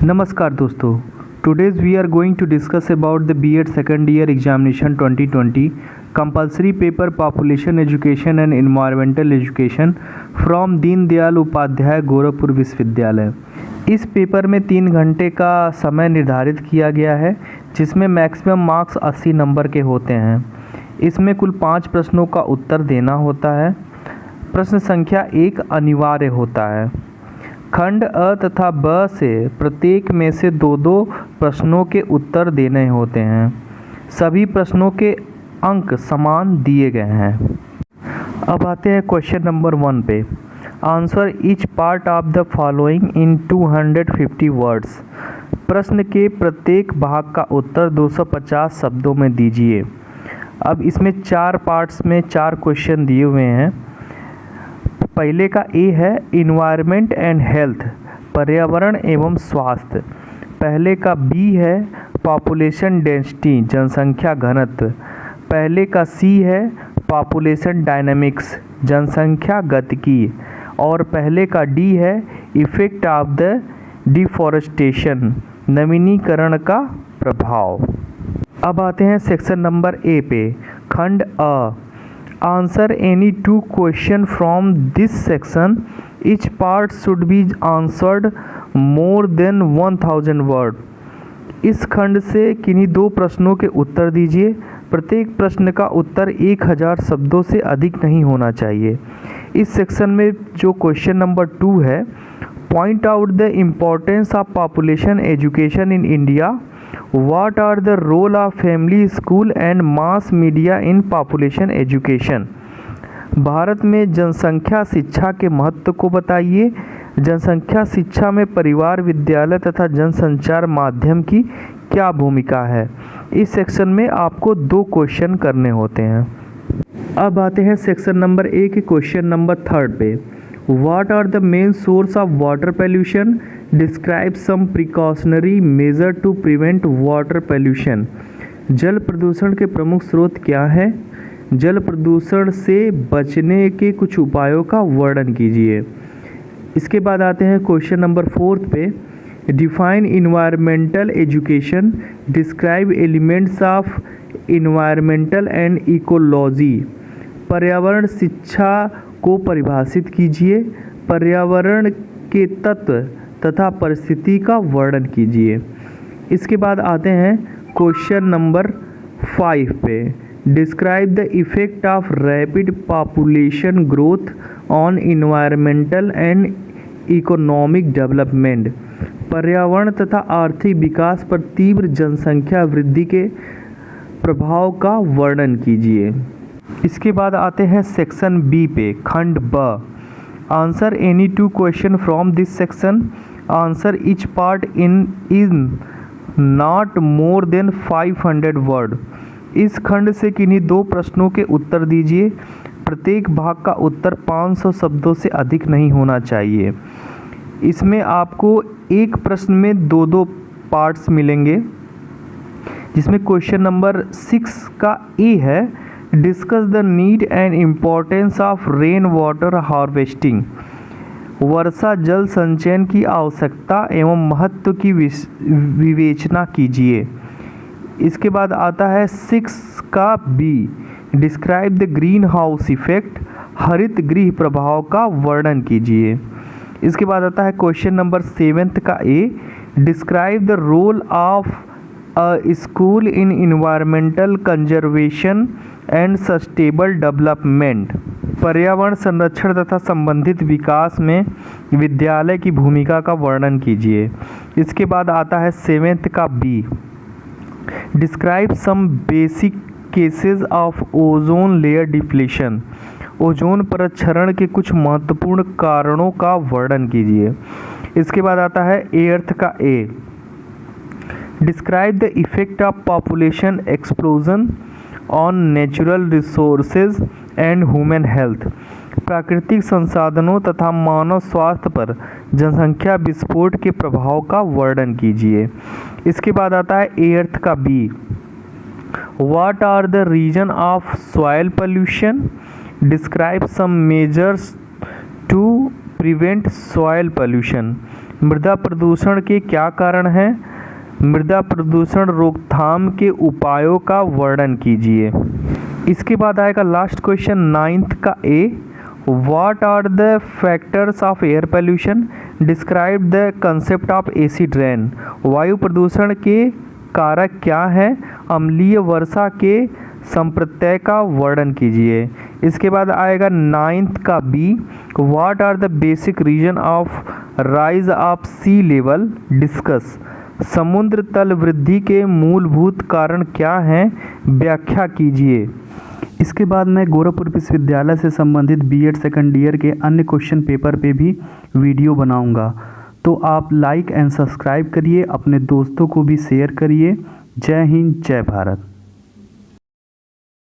नमस्कार दोस्तों, today's we are going to discuss about the B.Ed second year examination 2020 compulsory paper population education and environmental education from Deen Dayal Upadhyay Gorakhpur विश्वविद्यालय। इस paper में 3 घंटे का समय निर्धारित किया गया है, जिसमें मैक्सिमम मार्क्स 80 नंबर के होते हैं। इसमें कुल 5 प्रश्नों का उत्तर देना होता है। प्रश्न संख्या 1 अनिवार्य होता है। खंड अ तथा ब से प्रत्येक में से 2-2 प्रश्नों के उत्तर देने होते हैं। सभी प्रश्नों के अंक समान दिए गए हैं। अब आते हैं क्वेश्चन नंबर 1 पे। Answer each part of the following in 250 words. प्रश्न के प्रत्येक भाग का उत्तर 250 शब्दों में दीजिए। अब इसमें 4 पार्ट्स में 4 क्वेश्चन दिए हुए हैं। पहले का ए है इन्वायरमेंट एंड हेल्थ, पर्यावरण एवं स्वास्थ्य। पहले का बी है पॉपुलेशन डेंसिटी, जनसंख्या घनत्व। पहले का सी है पॉपुलेशन डायनामिक्स, जनसंख्या गतिकी। और पहले का डी है इफेक्ट ऑफ द डिफॉरेस्टेशन, नवीनीकरण का प्रभाव। अब आते हैं सेक्शन नंबर ए पे। खंड अ। Answer any 2 question from this section. Each part should be answered more than 1000 word. इस खंड से किन्हीं 2 प्रश्नों के उत्तर दीजिए। प्रत्येक प्रश्न का उत्तर 1000 शब्दों से अधिक नहीं होना चाहिए। इस सेक्शन में जो क्वेश्चन नंबर 2 है, point out the importance of population education in India. What are the role of family, school and mass media in population education? Bharat में जनसंख्या शिक्षा के महत्व को बताइए। जनसंख्या शिक्षा में परिवार, विद्यालय तथा जनसंचार माध्यम की क्या भूमिका है। इस सेक्शन में आपको 2 क्वेश्चन करने होते हैं। अब आते हैं सेक्शन नंबर ए के क्वेश्चन नंबर 3 पे। What are the main source of water pollution? Describe some precautionary measure to prevent water pollution. जल प्रदूषण के प्रमुख स्रोत क्या हैं? जल प्रदूषण से बचने के कुछ उपायों का वर्णन कीजिए। इसके बाद आते हैं क्वेश्चन नंबर 4 पे। Define environmental education, describe elements of environmental and ecology. पर्यावरण शिक्षा को परिभाषित कीजिए। पर्यावरण के तत्व तथा परिस्थिति का वर्णन कीजिए। इसके बाद आते हैं क्वेश्चन नंबर 5 पे। Describe the effect of rapid population growth on environmental and economic development. पर्यावरण तथा आर्थिक विकास पर तीव्र जनसंख्या वृद्धि के प्रभाव का वर्णन कीजिए। इसके बाद आते हैं सेक्शन बी पे। खंड ब। Answer any 2 question from this section. Answer each part in not more than 500 word. इस खंड से किन्हीं 2 प्रश्नों के उत्तर दीजिए। प्रत्येक भाग का उत्तर 500 शब्दों से अधिक नहीं होना चाहिए। इसमें आपको एक प्रश्न में 2-2 पार्ट्स मिलेंगे, जिसमें क्वेश्चन नंबर 6 का ए है discuss the need and importance of rain water harvesting. वर्षा जल संचयन की आवश्यकता एवं महत्व की विवेचना कीजिए। इसके बाद आता है 6 का B. Describe the greenhouse effect, हरित गृह प्रभाव का वर्णन कीजिए। इसके बाद आता है क्वेश्चन नंबर 7 का A. Describe the role of a school in environmental conservation and sustainable development. पर्यावरण संरक्षण तथा संबंधित विकास में विद्यालय की भूमिका का वर्णन कीजिए। इसके बाद आता है 7 का B. Describe some basic cases of ozone layer depletion. Ozone परत क्षरण के कुछ महत्वपूर्ण कारणों का वर्णन कीजिए। इसके बाद आता है 8 का A. Describe the effect of population explosion on natural resources and human health. प्राकृतिक संसाधनों तथा मानव स्वास्थ्य पर जनसंख्या विस्फोट के प्रभाव का वर्णन कीजिए। इसके बाद आता है 8 का B. What are the reason of soil pollution? Describe some measures to prevent soil pollution. मृदा प्रदूषण के क्या कारण हैं? मृदा प्रदूषण रोकथाम के उपायों का वर्णन कीजिए। इसके बाद आएगा लास्ट क्वेश्चन 9th का A, what are the factors of air pollution, describe the concept of acid rain. वायु प्रदूषण के कारक क्या है? अम्लीय वर्षा के संप्रत्यय का वर्णन कीजिए। इसके बाद आएगा 9th का B, what are the basic reason of rise of sea level, discuss. समुद्र तल वृद्धि के मूलभूत कारण क्या हैं? व्याख्या कीजिए। इसके बाद मैं गोरखपुर विश्वविद्यालय से संबंधित बीएड सेकंड ईयर के अन्य क्वेश्चन पेपर पे भी वीडियो बनाऊंगा, तो आप लाइक एंड सब्सक्राइब करिए, अपने दोस्तों को भी शेयर करिए। जय हिंद, जय भारत।